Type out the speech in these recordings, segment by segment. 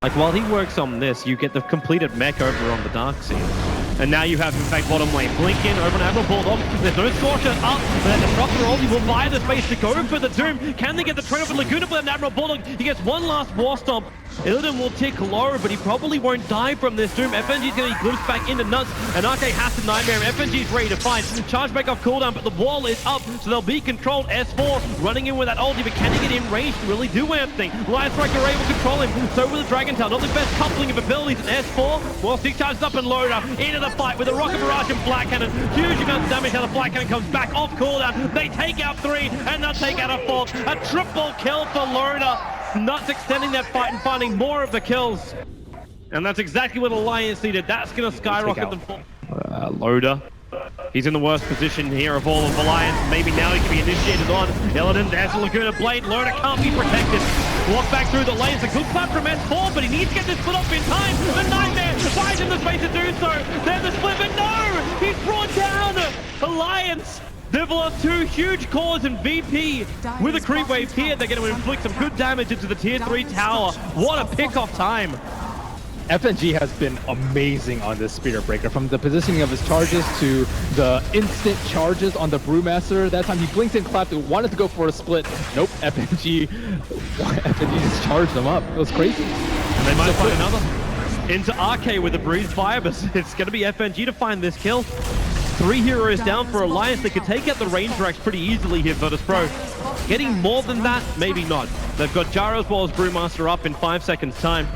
Like, while he works on this, you get the completed mech over on the dark scene. And now you have, in fact, bottom lane. Blink in over an Admiral Bulldog. There's no Scorcher up. The Disruptor ulti will buy the space to go for the Doom. Can they get the trade over Laguna with an Admiral Bulldog? He gets one last War Stomp. Illidan will tick low, but he probably won't die from this Doom. FNG's going to be glimpsed back into Nuts, and RK has to Nightmare. FNG's ready to fight. Charge back off cooldown, but the wall is up, so they'll be controlled. S4 running in with that ulti, but can he get in range to really do anything? Lion Striker able to control him, so will the Dragon Tail. Not the best coupling of abilities in S4. Well, Stick charges up and Loader into the fight with a Rocket Barrage and Black Cannon. Huge amount of damage how the Black Cannon comes back off cooldown. They take out 3, and they'll take out a 4. A triple kill for Loader. Nuts extending that fight and finding more of the kills. And that's exactly what Alliance needed. That's going to skyrocket them. Loader. He's in the worst position here of all of Alliance. Maybe now he can be initiated on. Illidan, there's a Laguna Blade. Loader can't be protected. Walk back through the lanes. A good clap from S4, but he needs to get this split up in time. The Nightmare finds him the space to do so. There's the split, but no! He's brought down! Alliance! They've lost 2 huge cores in VP. With a creep wave here, they're going to inflict some good damage into the tier 3 tower. What a pick-off time. FNG has been amazing on this Spirit Breaker. From the positioning of his charges to the instant charges on the Brewmaster. That time he blinked and clapped, wanted to go for a split. Nope, FNG just charged them up. It was crazy. And they might find another. Into RK with the Breeze Fire, but it's going to be FNG to find this kill. 3 heroes down for Alliance. They could take out the range racks pretty easily here, Virtus.Pro. Getting more than that, maybe not. They've got Jaro as well as Brewmaster up in 5 seconds time.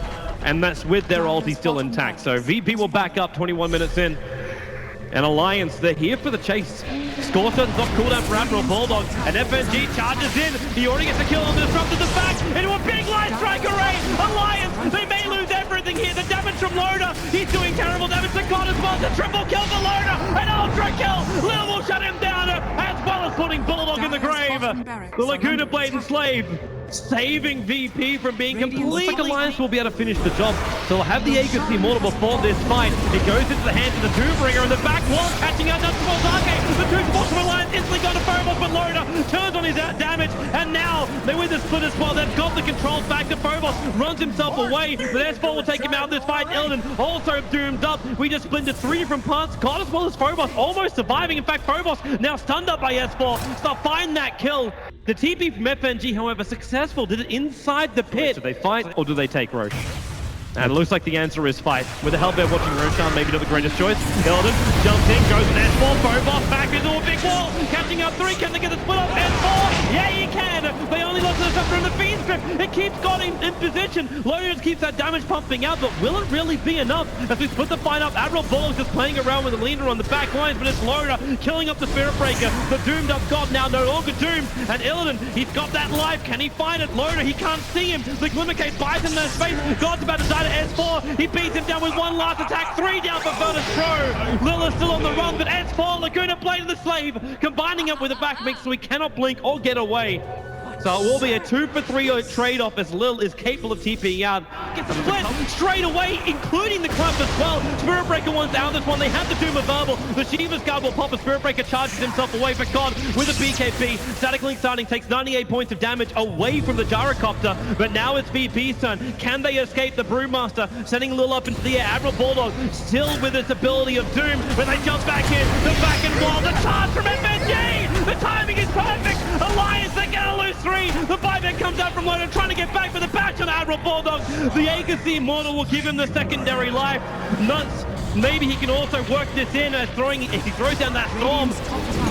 And that's with their ulti still intact. So VP will back up 21 minutes in. And Alliance, they're here for the chase. Scorcher off cooldown for Admiral Bulldog. And FNG charges in. He already gets a kill on the Disruptor the back into a big Light Strike array. Alliance, they may lose everything here. The damage from Loader. He's doing terrible damage to God as well. It's a triple kill for Loader. An ultra kill. Lil will shut him down as well as putting Bulldog in the grave. The Laguna Blade and Slave. Saving VP from being completely... Looks like Alliance will be able to finish the job. So they'll have the Aegis Immortal before this fight. It goes into the hands of the Doombringer and the back wall catching out Nuts towards RK. The two sports from Alliance instantly go to Phobos, but Loader turns on his damage. And now they win the split as well. They've got the controls back to Phobos. Runs himself away. But S4 will take him out of this fight. Illidan also doomed up. We just splintered 3 from parts. God as well as Phobos almost surviving. In fact, Phobos now stunned up by S4. So they'll find that kill. The TP from FNG, however, successful. Did it inside the pit. Do they fight or do they take Roche? And it looks like the answer is fight. With the Hellbear watching Roshan, maybe not the greatest choice. Illidan jumps in, goes with S4, Phobos back into a big wall. Catching up 3, can they get the split up? S4, yeah, you can. They only lost the stuff from the Fiend Strip. It keeps got him in position. Loader just keeps that damage pumping out, but will it really be enough? As we split the fight up, Admiral Bulldog just playing around with the leader on the back lines, but it's Loader killing up the Spirit Breaker. The doomed up God now no longer doomed. And Illidan, he's got that life. Can he find it? Loader, he can't see him. The Glimmercade buys him that space. God's about to die to S4. He beats him down with one last attack. 3 down for Virtus.Pro. Lil is still on the run, but S4, Laguna Blade and the Slave, combining it with a back mix so he cannot blink or get away. So it will be a 2-for-3 trade-off as Lil is capable of TPing out. Gets a split straight away, including the clump as well. Spirit Breaker wants out this one. They have the Doom available. The Shiva's Guard will pop. A Spirit Breaker charges himself away for God with a BKB. Static Link starting takes 98 points of damage away from the Gyrocopter. But now it's VP's turn. Can they escape the Brewmaster? Sending Lil up into the air. Admiral Bulldog still with its ability of Doom. When they jump back in, the back and wall. The charge from FNG! The timing is perfect! Alliance, they're gonna lose 3. The buyback comes out from Loader, trying to get back for the patch on Admiral Bulldog. The Aegis the Immortal will give him the secondary life. Nuts, maybe he can also work this in as he throws down that Storm.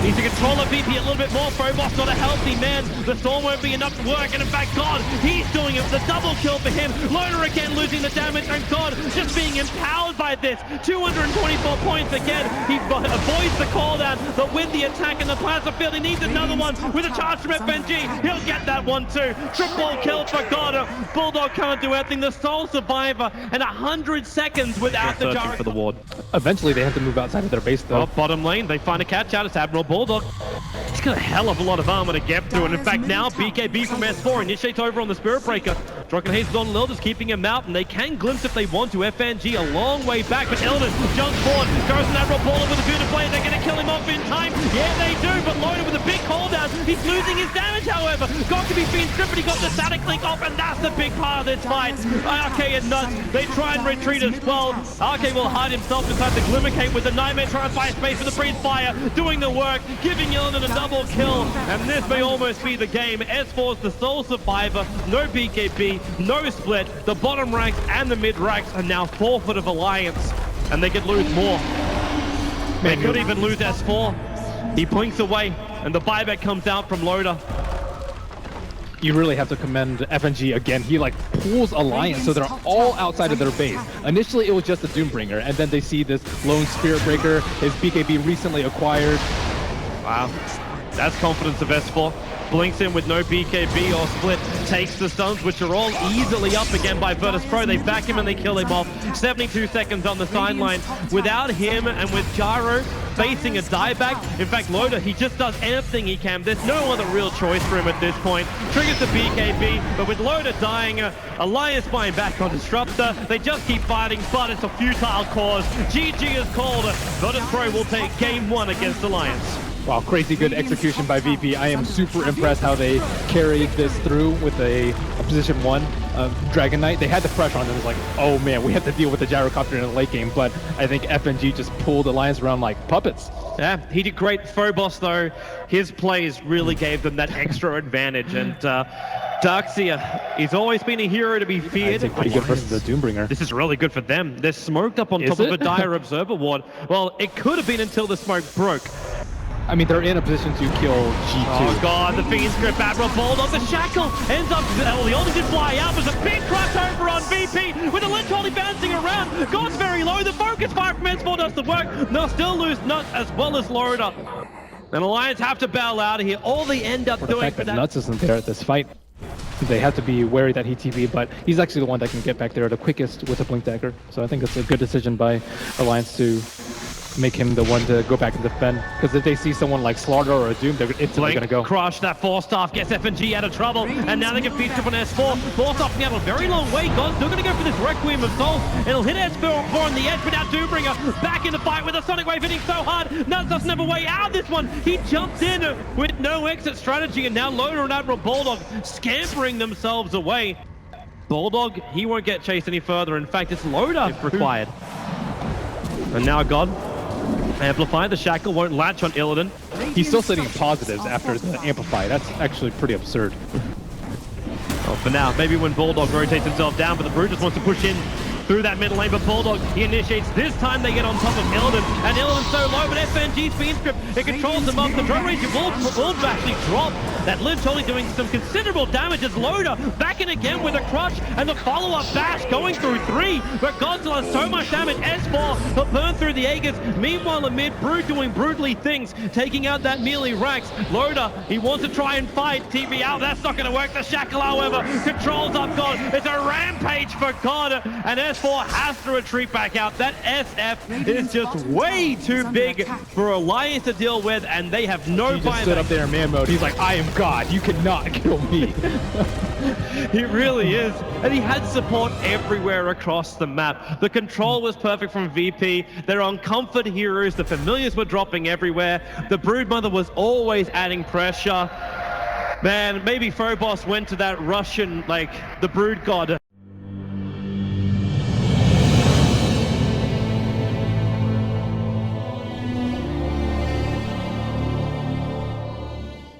Needs to control the VP a little bit more. Phobos not a healthy man. The Storm won't be enough to work, and in fact, God, he's doing it. The double kill for him. Loader again losing the damage, and God just being empowered by this. 224 points again. He avoids the call down, but with the attack in the plasma field, he needs another one with a charge from FNG. He'll get that one too. Triple kill for God. Bulldog can't do anything. The sole survivor, and 100 seconds without the Jaro. For the ward. Eventually, they have to move outside of their base, though. Bottom lane, they find a catch out. It's Admiral Bulldog. got a hell of a lot of armor to get through, and in fact now BKB from S4 initiates over on the Spirit Breaker. Drunken Haze is on Lil, just keeping him out, and they can glimpse if they want to. FNG a long way back, but Illidan jumps forward, goes to that Baller with a good play. They're going to kill him off in time. Yeah, they do, but Loda with a big cooldown. He's losing his damage, however. Got to be Fiend stripped, but he got the static link off, and that's the big part of this fight. RK and Nuts, they try and retreat as well. RK will hide himself inside the Glimmer Cape with the Nightmare, trying to find space for the Breeze Fire, doing the work, giving Illidan a double kill, and this may almost be the game. S4's the sole survivor, no BKB, no split. The bottom ranks and the mid ranks are now forfeit of Alliance, and they could lose more. They could even lose S4. He blinks away, and the buyback comes out from Loda. You really have to commend FNG again. He like pulls Alliance so they're all outside of their base. Initially, it was just a Doombringer, and then they see this lone Spirit Breaker, his BKB recently acquired. Wow, that's confidence of S4. Blinks in with no BKB or split, takes the stuns, which are all easily up again by Virtus.Pro. They back him and they kill him off. 72 seconds on the sideline. Without him and with Gyro facing a dieback, in fact, Loda, he just does anything he can. There's no other real choice for him at this point. Triggers the BKB, but with Loda dying, Alliance buying back on Disruptor. They just keep fighting, but it's a futile cause. GG is called. Virtus.Pro will take game 1 against Alliance. Wow, crazy good execution by VP. I am super impressed how they carried this through with a position 1 Dragon Knight. They had the pressure on them. It was like, oh man, we have to deal with the Gyrocopter in the late game, but I think FNG just pulled Alliance around like puppets. Yeah, he did great. Phobos, though, his plays really gave them that extra advantage, and Darkseer, he's always been a hero to be feared. It's pretty good versus the Doombringer. This is really good for them. They're smoked up on top of a Dire Observer ward. Well, it could have been until the smoke broke. I mean, they're in a position to kill G2. Oh god, the Fiend script, Admiral Bulldog, the Shackle ends up, the Ulti did fly out, there's a big crush over on VP, with the Lynch Holy bouncing around, God's very low, the focus fire from S4 does the work, they'll still lose Nuts as well as Loda. And Alliance have to bail out of here, all they end up doing for that. Nuts isn't there at this fight. They have to be wary that he TP'd, but he's actually the one that can get back there the quickest with a Blink Dagger. So I think it's a good decision by Alliance to make him the one to go back and defend. Because if they see someone like Slaughter or a Doom, they're instantly going to go. Crush, that Forstaff gets FNG out of trouble, and now they can feed up on S4. Forstaff out a very long way. God's still going to go for this Requiem of Souls. It'll hit S4 on the edge, but now Doombringer back in the fight with a Sonic Wave hitting so hard. Nuts doesn't have a way out of this one. He jumps in with no exit strategy, and now Loda and Admiral Bulldog scampering themselves away. Bulldog, he won't get chased any further. In fact, it's Loda if required. And now God. Amplify, the Shackle won't latch on Illidan. He's still sitting positives after the Amplify. That's actually pretty absurd. Well, for now, maybe when Bulldog rotates himself down, but the Brute just wants to push in through that middle lane, but Bulldog, he initiates. This time they get on top of Illidan, and Illidan's so low, but FNG's Fiend Script, it controls them up. The drone range of Wolves actually drop. That Lynch only doing some considerable damage as Loda back in again with a Crush, and the follow-up bash going through 3, but Godzilla has so much damage. S4, but burn through the Aegis. Meanwhile, amid Brute doing brutally things, taking out that melee Rax. Loda, he wants to try and fight. TP out, that's not going to work. The Shackle, however, controls up God. It's a rampage for God, and S4 has to retreat back out. That SF is just way too big for Alliance to deal with, and they have no He just stood up there in man mode. He's like, I am God, you cannot kill me. He really is, and he had support everywhere across the map. The control was perfect from VP. They're on comfort heroes. The familiars were dropping everywhere. The Broodmother was always adding pressure. Man, maybe Phobos went to that Russian, like, the Brood God.